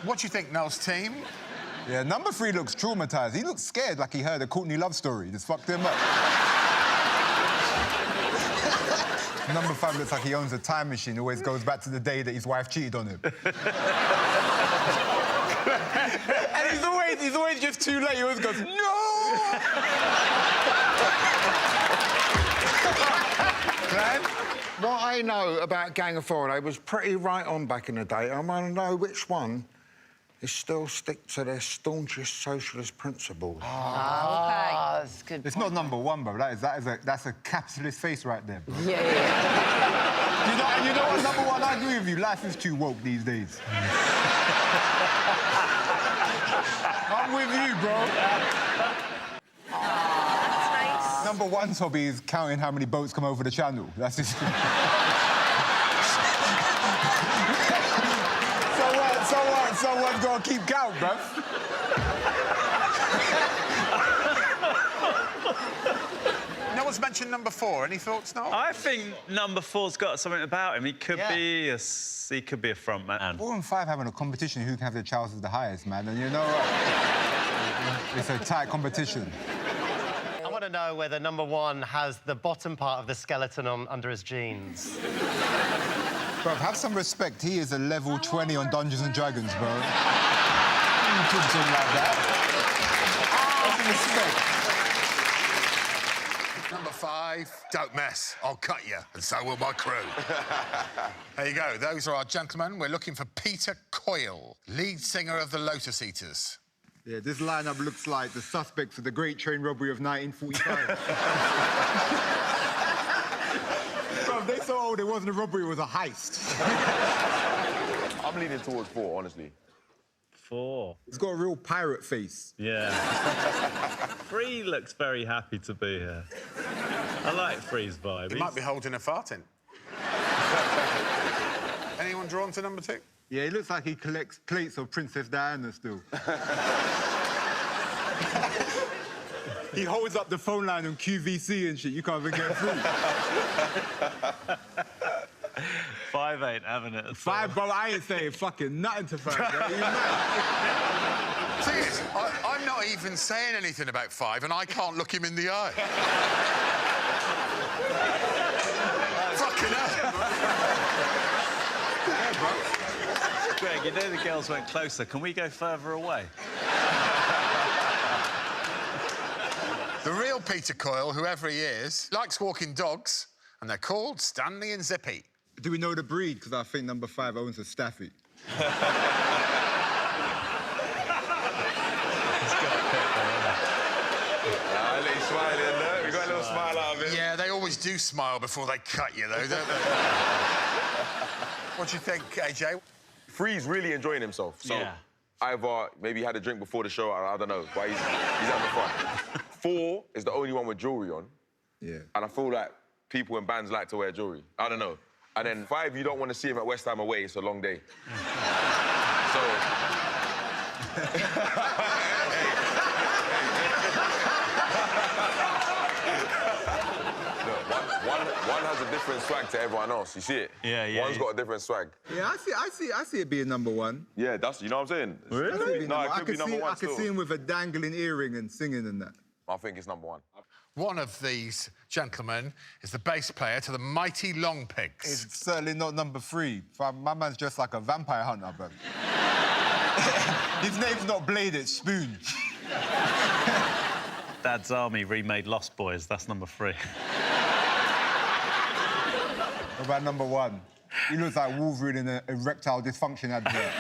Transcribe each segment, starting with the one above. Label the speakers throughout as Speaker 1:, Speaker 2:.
Speaker 1: What do you think, Noel's team?
Speaker 2: Yeah, number 3 looks traumatised. He looks scared, like he heard a Courtney Love story. Just fucked him up. Number 5 looks like he owns a time machine. Always goes back to the day that his wife cheated on him. And he's always just too late. He always goes, no!
Speaker 1: Glenn?
Speaker 3: What I know about Gang of Four, they was pretty right on back in the day. I want to know which one is still stick to their staunchest socialist principles.
Speaker 4: Oh, that's good.
Speaker 2: It's not number 1, bro. That's a capitalist face right there, bro.
Speaker 4: Yeah.
Speaker 2: You know what, number 1, I agree with you. Life is too woke these days. I'm with you, bro.
Speaker 4: That's nice.
Speaker 2: Number 1's hobby is counting how many boats come over the channel. That's his... Someone's got to keep count, bruv.
Speaker 1: No one's mentioned number 4. Any thoughts, Noel?
Speaker 5: I think number 4's got something about him. He could be a front man.
Speaker 2: 4 and 5 having a competition who can have their trousers the highest, man. And you know what? It's a tight competition.
Speaker 6: I want to know whether number 1 has the bottom part of the skeleton on under his jeans.
Speaker 2: Bro, have some respect. He is a level 20 on Dungeons and Dragons, bro. You talk to him like that. Have some respect.
Speaker 1: Number 5, don't mess. I'll cut you, and so will my crew. There you go. Those are our gentlemen. We're looking for Peter Coyle, lead singer of the Lotus Eaters.
Speaker 2: Yeah, this lineup looks like the suspects of the Great Train Robbery of 1945. Bro, they so old it wasn't a robbery, it was a heist.
Speaker 7: I'm leaning towards 4, honestly.
Speaker 5: 4.
Speaker 2: He's got a real pirate face.
Speaker 5: Yeah. 3 looks very happy to be here. I like 3's vibe.
Speaker 1: He might be holding a fart in. Anyone drawn to number 2?
Speaker 2: Yeah, he looks like he collects plates of Princess Diana still. He holds up the phone line on QVC and shit. You can't even get through.
Speaker 5: 5 ain't having it.
Speaker 2: 5, bro, I ain't saying fucking nothing to 5, bro. You mad?
Speaker 1: Thing is, I'm not even saying anything about 5, and I can't look him in the eye. Fucking hell.
Speaker 2: Yeah, bro.
Speaker 5: Greg, you know the girls went closer. Can we go further away?
Speaker 1: The real Peter Coyle, whoever he is, likes walking dogs, and they're called Stanley and Zippy.
Speaker 2: Do we know the breed? Because I think number 5 owns a Staffy.
Speaker 7: We got a little smile out of him.
Speaker 1: Yeah, they always do smile before they cut you, though, don't they? What do you think, AJ?
Speaker 7: 3's really enjoying himself. So either maybe he had a drink before the show, I don't know, but he's having fun. 4 is the only one with jewellery on.
Speaker 2: Yeah.
Speaker 7: And I feel like people in bands like to wear jewellery. I don't know. And then 5, you don't want to see him at West Ham away. It's a long day. So... One has a different swag to everyone else. You see it?
Speaker 5: Yeah.
Speaker 7: One's got a different swag.
Speaker 2: Yeah, I see it being number 1.
Speaker 7: Yeah, that's, you know what I'm saying?
Speaker 5: Really?
Speaker 7: No, it could be number 1
Speaker 2: I could see him with a dangling earring and singing and that.
Speaker 7: I think it's number 1.
Speaker 1: One of these gentlemen is the bass player to the Mighty Long Pigs.
Speaker 2: It's certainly not number 3. My man's just like a vampire hunter, bro. His name's not Blade, it's Spoon.
Speaker 5: Dad's Army remade Lost Boys. That's number 3.
Speaker 2: What about number 1? He looks like Wolverine in an erectile dysfunction advert.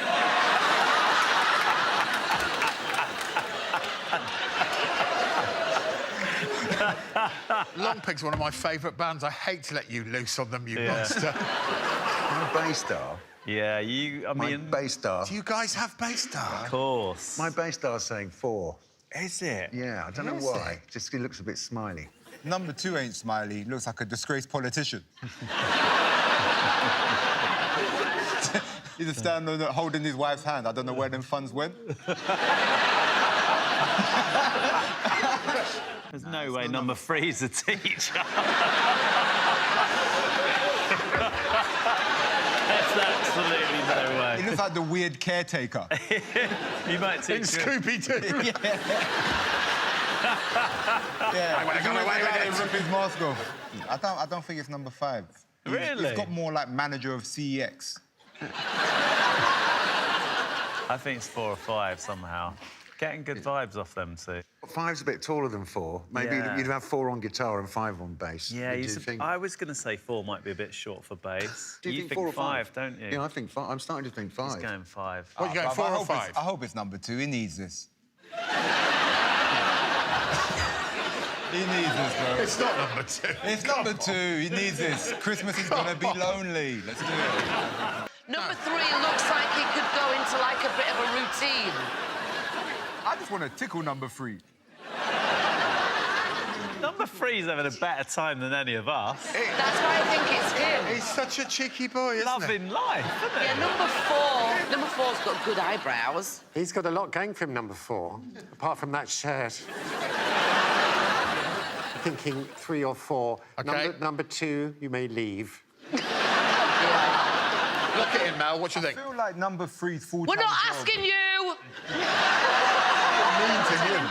Speaker 1: Long Pig's one of my favourite bands. I hate to let you loose on them, you monster.
Speaker 8: My bass star.
Speaker 5: Yeah, I mean...
Speaker 8: My bass star.
Speaker 1: Do you guys have bass star?
Speaker 5: Of course.
Speaker 8: My bass star's saying 4.
Speaker 5: Is it?
Speaker 8: Yeah, I don't know why. Just he looks a bit smiley.
Speaker 2: Number 2 ain't smiley. Looks like a disgraced politician. He's just standing there holding his wife's hand. I don't know where them funds went.
Speaker 5: There's no way number 3's a teacher. There's absolutely no way.
Speaker 2: He looks like the weird caretaker.
Speaker 5: You might teach
Speaker 1: In Scooby-Doo.
Speaker 2: Yeah.
Speaker 1: I wanna go away with it.
Speaker 2: Rip his mask off. I don't think it's number 5.
Speaker 5: Really?
Speaker 2: He's got more like manager of CEX.
Speaker 5: I think it's 4 or 5 somehow. Getting good vibes off them two.
Speaker 8: 5's a bit taller than 4. Maybe
Speaker 5: Yeah.
Speaker 8: you'd have 4 on guitar and 5 on bass.
Speaker 5: Yeah,
Speaker 8: What do you think?
Speaker 5: I was going to say 4 might be a bit short for bass.
Speaker 8: Do you think 4 or
Speaker 5: 5, don't you?
Speaker 8: Yeah, I think 5. I'm starting to think 5.
Speaker 5: He's going 5.
Speaker 1: What are you going, 4 or 5?
Speaker 2: I hope it's number 2. He needs this. He needs this, bro.
Speaker 1: It's not number 2.
Speaker 2: It's number 2. He needs this. Christmas is gonna be lonely. Let's do it.
Speaker 4: Number 3 looks like it could go into like a bit of a routine.
Speaker 2: I just want to tickle number 3.
Speaker 5: Number 3's having a better time than any of us.
Speaker 4: That's why I think it's him.
Speaker 1: He's such a cheeky boy, isn't he?
Speaker 5: Loving life, isn't he?
Speaker 4: Yeah, number 4's got good eyebrows.
Speaker 9: He's got a lot going for him, number 4, apart from that shirt. Thinking 3 or 4.
Speaker 1: OK.
Speaker 9: Number 2, you may leave.
Speaker 1: Look at him, Mel. What do you think?
Speaker 2: I feel like number 3's full-time
Speaker 4: We're not
Speaker 2: job.
Speaker 4: asking you!
Speaker 2: Mean to him.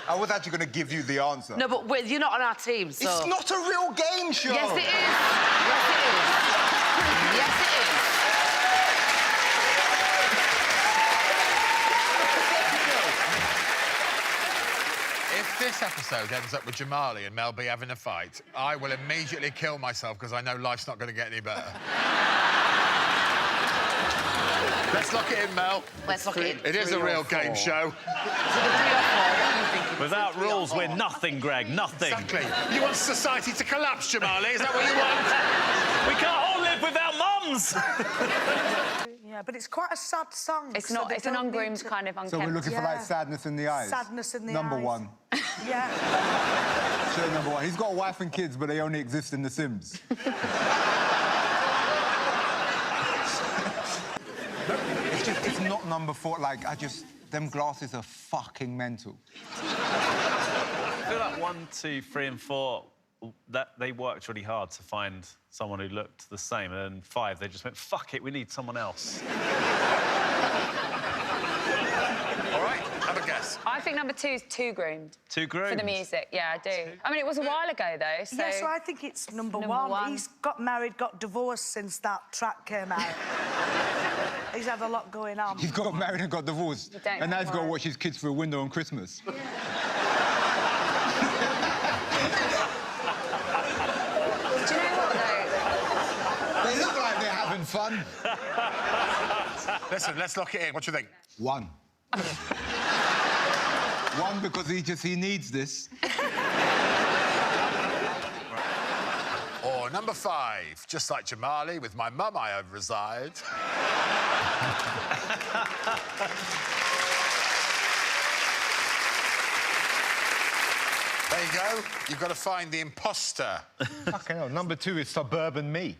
Speaker 2: I was actually going to give you the answer.
Speaker 4: No, but you're not on our team, so...
Speaker 2: It's not a real game show.
Speaker 4: Yes, it is. Yes, it is. Yes, it is.
Speaker 1: If this episode ends up with Jamali and Mel B having a fight, I will immediately kill myself because I know life's not going to get any better. Let's lock it in, Mel.
Speaker 4: Let's lock it in.
Speaker 1: It is a real game show.
Speaker 4: So the 3 or 4, what are you thinking?
Speaker 5: Without rules, we're nothing, Greg, nothing.
Speaker 1: Exactly. You want society to collapse, Jamali? Is that what you want?
Speaker 5: We can't all live without mums!
Speaker 10: Yeah, but it's quite a sad song.
Speaker 11: It's
Speaker 10: so
Speaker 11: not.
Speaker 10: they
Speaker 11: It's an
Speaker 10: don't need
Speaker 11: ungroomed
Speaker 10: to-
Speaker 11: kind of unkempt.
Speaker 2: So we're looking for like
Speaker 10: Yeah.
Speaker 2: sadness in the eyes.
Speaker 10: Sadness in the
Speaker 2: number
Speaker 10: eyes.
Speaker 2: 1.
Speaker 10: Yeah.
Speaker 2: Show number 1. He's got a wife and kids, but they only exist in The Sims. It's not number 4. Like, them glasses are fucking mental.
Speaker 5: I feel like 1, 2, 3 and 4, that they worked really hard to find someone who looked the same, and then 5, they just went, fuck it, we need someone else.
Speaker 1: All right, have a guess.
Speaker 11: I think number 2 is too groomed.
Speaker 5: Too groomed?
Speaker 11: For the music, yeah, I do. I mean, it was a while ago, though, so...
Speaker 10: Yeah, so I think it's number
Speaker 11: Number
Speaker 10: 1.
Speaker 11: 1.
Speaker 10: He's got married, got divorced since that track came out. He's had a lot going on.
Speaker 2: He's got married and got divorced.
Speaker 11: don't
Speaker 2: And now he's got to
Speaker 11: worry.
Speaker 2: watch his kids through a window on Christmas.
Speaker 11: Do you know what, though?
Speaker 2: They look like they're having fun.
Speaker 1: Listen, let's lock it in. What do you think?
Speaker 2: 1. 1 because he needs this.
Speaker 1: Or number 5, just like Jamali, with my mum I reside. There you go. You've got to find the imposter.
Speaker 2: Fucking hell, number 2 is Suburban Me.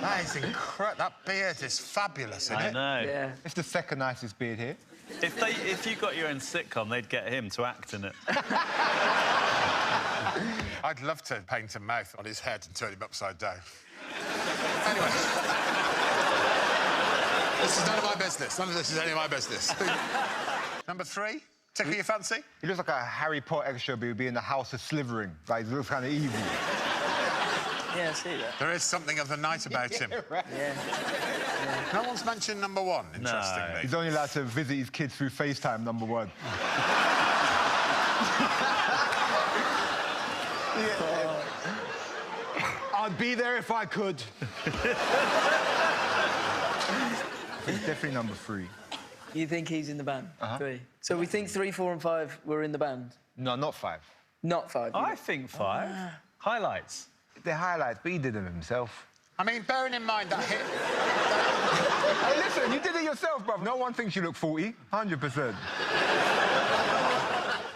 Speaker 1: That is incredible. That beard is fabulous, isn't
Speaker 5: I
Speaker 1: it?
Speaker 5: know.
Speaker 10: Yeah.
Speaker 2: It's the second nicest beard here.
Speaker 5: If you got your own sitcom, they'd get him to act in it.
Speaker 1: I'd love to paint a mouth on his head and turn him upside down. Anyway. This is none of my business. None of this is any of my business. Number 3, tickle your fancy?
Speaker 2: He looks like a Harry Potter extra, but he'd be in the House of Slytherin. Like, he looks kind of evil.
Speaker 10: Yeah, I see that.
Speaker 1: There is something of the night about him.
Speaker 2: Right.
Speaker 10: Yeah.
Speaker 1: No one's mentioned number 1, interestingly.
Speaker 2: He's only allowed to visit his kids through FaceTime, number 1. I'd be there if I could. He's definitely number 3.
Speaker 12: You think he's in the band?
Speaker 2: Uh-huh.
Speaker 12: 3. So we think 3, 4 and 5 were in the band?
Speaker 2: No, not 5.
Speaker 12: Not 5.
Speaker 5: I think 5. Highlights.
Speaker 2: They're highlights, but he did them himself.
Speaker 1: I mean, bearing in mind that hit...
Speaker 2: Hey, listen, you did it yourself, bruv. No one thinks you look 40. 100%.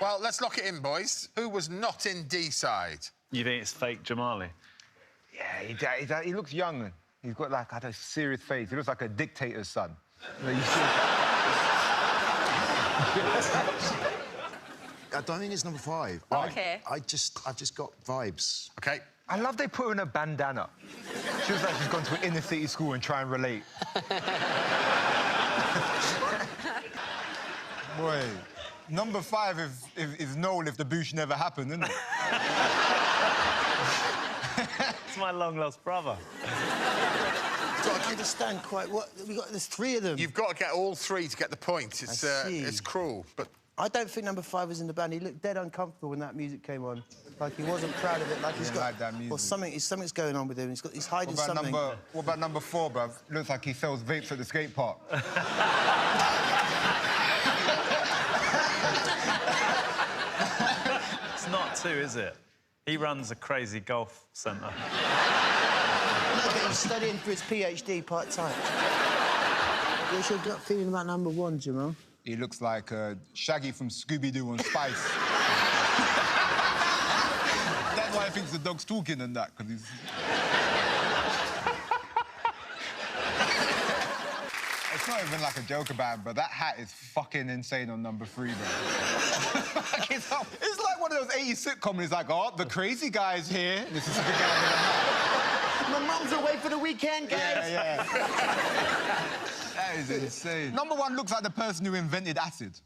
Speaker 1: Well, let's lock it in, boys. Who was not in D-side?
Speaker 5: You think it's fake Jamali?
Speaker 2: Yeah, he looks young. He's got, like, a serious face. He looks like a dictator's son.
Speaker 13: I don't think it's number 5.
Speaker 11: OK.
Speaker 13: I've just got vibes.
Speaker 1: OK,
Speaker 2: I love they put her in a bandana. She looks like she's gone to an inner city school and try and relate. Boy, number 5 is Noel if the boosh never happened, isn't it?
Speaker 5: It's my long-lost brother.
Speaker 13: I don't understand quite what... There's 3 of them.
Speaker 1: You've got to get all 3 to get the point. It's cruel, but...
Speaker 13: I don't think number 5 was in the band. He looked dead uncomfortable when that music came on. Like, he wasn't proud of it. Like, he's got...
Speaker 2: like that music.
Speaker 13: Or something's going on with him. He's hiding something.
Speaker 2: What about number 4, bruv? Looks like he sells vapes at the skate park.
Speaker 5: It's not 2, is it? He runs a crazy golf centre.
Speaker 13: No, but he's studying for his PhD part-time. What's your gut feeling about number 1, Jamal?
Speaker 2: He looks like Shaggy from Scooby-Doo on Spice. That's why I think the dog's talking and that, because he's... It's not even like a joke about him, but that hat is fucking insane on number 3, bro. It's like one of those 80s sitcoms. It's like, oh, the crazy guy's here. This is the guy with the hat.
Speaker 13: My mum's away for the weekend, guys.
Speaker 2: Yeah. That is insane. Number 1 looks like the person who invented acid.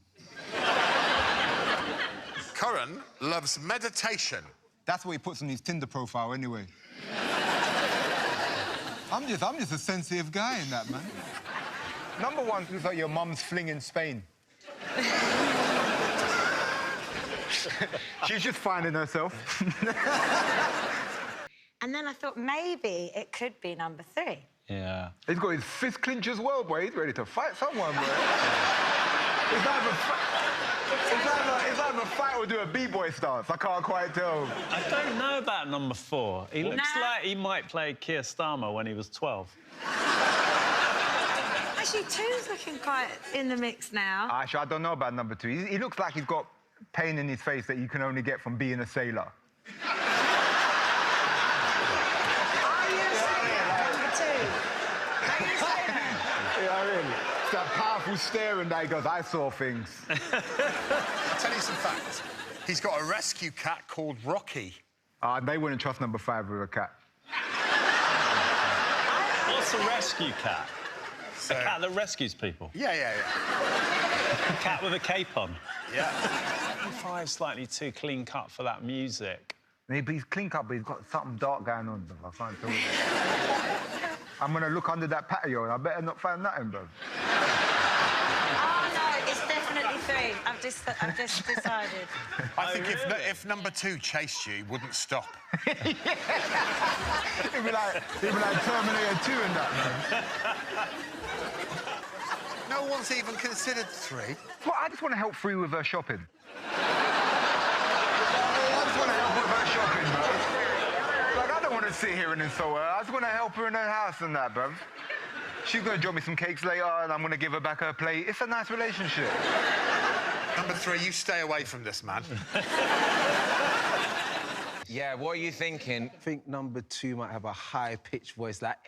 Speaker 1: Curran loves meditation.
Speaker 2: That's what he puts on his Tinder profile, anyway. I'm just a sensitive guy in that, man. Number 1 looks like your mum's fling in Spain. She's just finding herself.
Speaker 14: And then I thought maybe it could be number 3.
Speaker 5: Yeah.
Speaker 2: He's got his fist clench as well, boy. He's ready to fight someone, boy. It's either a fight or do a b-boy stance. I can't quite tell.
Speaker 5: I don't know about number 4. He looks like he might play Keir Starmer when he was 12.
Speaker 14: Actually, 2's looking quite in the mix now.
Speaker 2: Actually, I don't know about number 2. He looks like he's got pain in his face that you can only get from being a sailor. It's that powerful staring that he goes, I saw things.
Speaker 1: I'll tell you some facts. He's got a rescue cat called Rocky.
Speaker 2: They wouldn't trust number 5 with a cat.
Speaker 5: What's a rescue cat? A cat that rescues people?
Speaker 1: Yeah.
Speaker 5: A cat with a cape on?
Speaker 1: Yeah.
Speaker 5: 5's slightly too clean cut for that music.
Speaker 2: Maybe he's clean cut, but he's got something dark going on, bro. I can't tell you. I'm gonna look under that patio and I better not find nothing, bro.
Speaker 14: Oh, no, it's definitely 3. I've just decided.
Speaker 1: I think if number 2 chased you, he wouldn't stop.
Speaker 2: He'd be like Terminator 2 and that, man.
Speaker 1: No one's even considered 3.
Speaker 2: Well, I just want to help 3 with her shopping. I just want to help with her shopping, bro. Like, I don't want to sit here and insult her. I just want to help her in her house and that, bro. She's going to drop me some cakes later and I'm going to give her back her plate. It's a nice relationship.
Speaker 1: Number 3, you stay away from this man.
Speaker 15: Yeah, what are you thinking?
Speaker 16: I think number 2 might have a high-pitched voice like...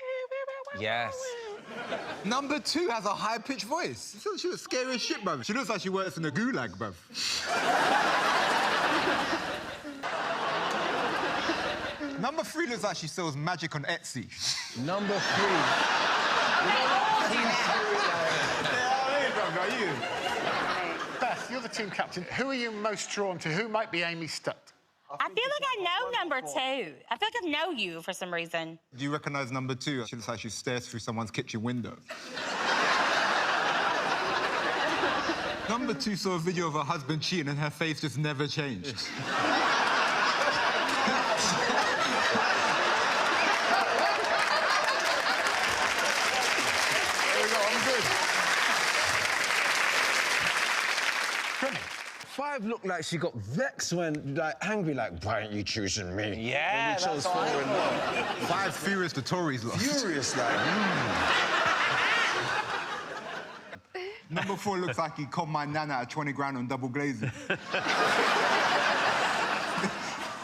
Speaker 15: Yes.
Speaker 2: Number 2 has a high-pitched voice. She looks scary as shit, bruv. She looks like she works in the gulag, bruv. Number 3 looks like she sells magic on Etsy.
Speaker 16: Number 3.
Speaker 17: Beth, you're the team captain. Who are you most drawn to? Who might be Amy Stutt?
Speaker 18: I feel like I know number 2. I feel like I know you for some reason.
Speaker 2: Do you recognise number 2? She looks like she stares through someone's kitchen window. Number 2 saw a video of her husband cheating and her face just never changed.
Speaker 16: Five looked like she got vexed when, like, angry, like, why aren't you choosing me?
Speaker 15: Yeah,
Speaker 16: when we chose 4 and 1.
Speaker 2: 5 furious the Tories lost.
Speaker 16: Furious, like,
Speaker 2: Number 4 looks like he conned my nana at 20 grand on double glazing.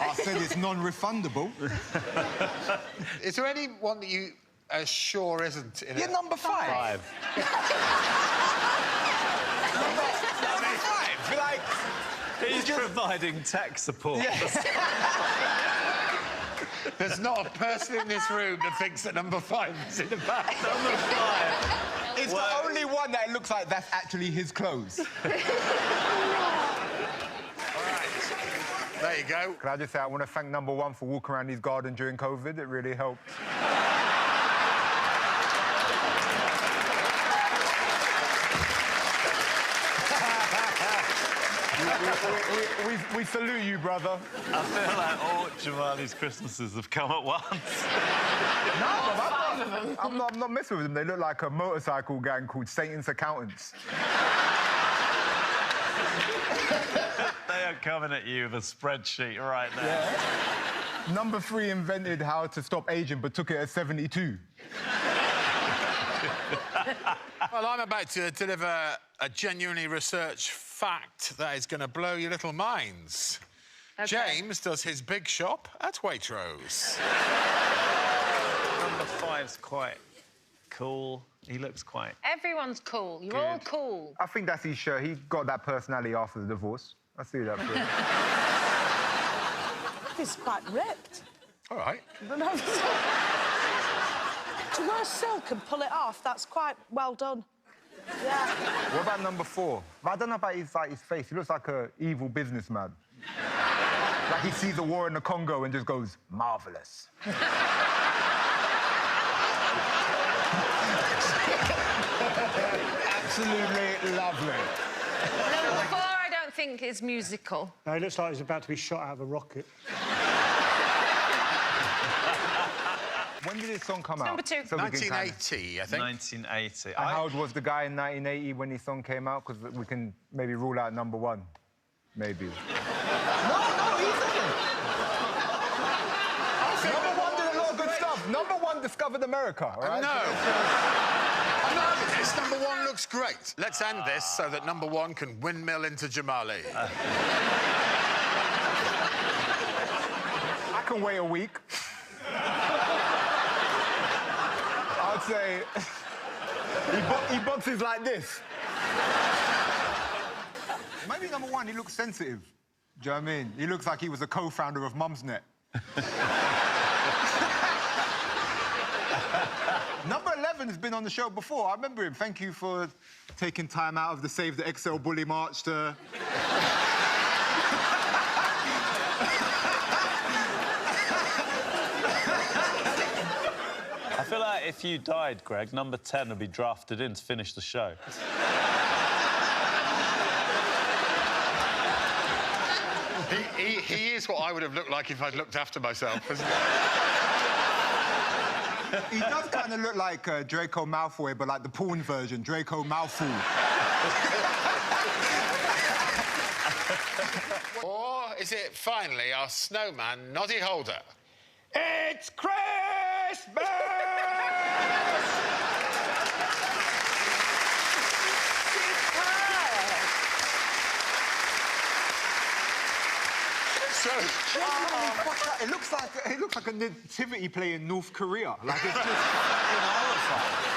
Speaker 2: I said it's non-refundable.
Speaker 1: Is there anyone that you are sure isn't in it?
Speaker 2: Yeah, number 5. Number 5, like...
Speaker 5: He's providing tech support.
Speaker 2: Yeah.
Speaker 17: There's not a person in this room that thinks that number 5 is in the band.
Speaker 2: Number 5. It's the only one that looks like that's actually his clothes.
Speaker 1: There you go.
Speaker 2: Can I just say, I want to thank number 1 for walking around his garden during COVID. It really helped. we salute you, brother.
Speaker 5: I feel like all Jamali's Christmases have come at once.
Speaker 2: No, I'm not messing with them. They look like a motorcycle gang called Satan's Accountants.
Speaker 5: They are coming at you with a spreadsheet right now.
Speaker 2: Yeah. Number 3 invented how to stop aging, but took it at 72.
Speaker 1: Well, I'm about to deliver a genuinely researched fact that is going to blow your little minds.
Speaker 4: Okay.
Speaker 1: James does his big shop at Waitrose.
Speaker 5: Number 5's quite cool. He looks quite...
Speaker 4: Everyone's cool. You're all cool.
Speaker 2: I think that's his shirt. He got that personality after the divorce. I see that.
Speaker 10: He's quite ripped.
Speaker 1: All right.
Speaker 10: To wear silk and pull it off, that's quite well done. Yeah.
Speaker 2: What about number 4? I don't know about his face. He looks like an evil businessman. Like he sees a war in the Congo and just goes, marvellous. Absolutely lovely.
Speaker 4: Number 4, I don't think is musical.
Speaker 17: No, it looks like he's about to be shot out of a rocket.
Speaker 2: When did this song come out?
Speaker 4: Number 2.
Speaker 2: So
Speaker 1: 1980, I think.
Speaker 5: 1980.
Speaker 2: And how old was the guy in 1980 when his song came out? Because we can maybe rule out number 1. Maybe. No, he's in. Number 1 did a lot of good stuff. Number 1 discovered America, right?
Speaker 1: No. I'm not having this. Number 1 looks great. Let's end this so that number 1 can windmill into Jamali.
Speaker 2: I can wait a week. I'd say he boxes like this. Maybe number 1, he looks sensitive. Do you know what I mean? He looks like he was a co-founder of Mumsnet. Number 11 has been on the show before. I remember him. Thank you for taking time out of the Save the XL Bully March to...
Speaker 5: I feel like if you died, Greg, number 10 would be drafted in to finish the show.
Speaker 1: He is what I would have looked like if I'd looked after myself, isn't he?
Speaker 2: He does kind of look like Draco Malfoy, but like the porn version, Draco Malfoy.
Speaker 1: Or is it finally our snowman, Noddy Holder?
Speaker 2: It's Christmas!
Speaker 1: So...
Speaker 2: It looks like a nativity play in North Korea. Like, it's just fucking horrifying.